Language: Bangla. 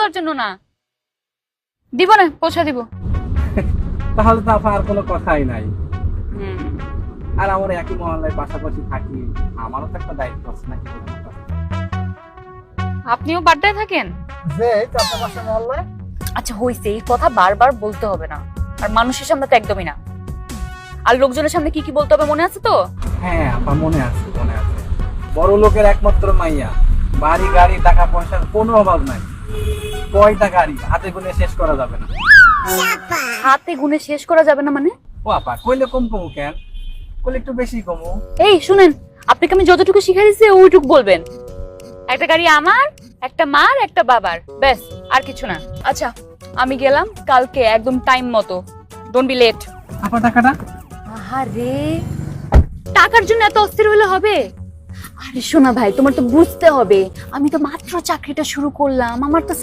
তোলার জন্য না। দিব না, পৌঁছা দিব। তাহলে তো আপা আর কোনো কথাই নাই। হুম, আর আমরা একই মহল্লায় পাশাপাশি থাকি, আমারও তো একটা দায়িত্ব আছে নাকি বলুন তো? আপনিও বাড্ডায় থাকেন? যে আপনার পাশে মহল্লায়। আচ্ছা হইছে, এই কথা বারবার বলতে হবে না। আর মানুষের সামনে তো একদমই না। আর লোকজনের সামনে কি কি বলতে হবে মনে আছে তো? হ্যাঁ আপা, মনে আছে মনে আছে। বড় লোকের একমাত্র মাইয়া, বাড়ি গাড়ি টাকা পয়সার কোনো অভাব নাই। কয়টা গাড়ি হাতে গুনে শেষ করা যাবে না। হাতে গুনে শেষ করা যাবে না মানে? ও আপা, কইলে কম কমু কেন? কইলে একটু বেশি কমু। এই শুনেন, আপনাকে আমি যতটুকু শিখাই দিয়েছি ওইটুকু বলবেন। একটা গাড়ি আমার, একটা মার, একটা বাবার, ব্যাস, আর কিছু না। আচ্ছা আমি গেলাম, কালকে একদম টাইম মতো। Don't be late. আপা টাকাটা? আরে টাকার জন্য এত অস্থির হলে হবে? আরে শোনা ভাই, তোমার তো বুঝতে হবে, আমি তো মাত্র চাকরিটা শুরু করলাম, আমার তো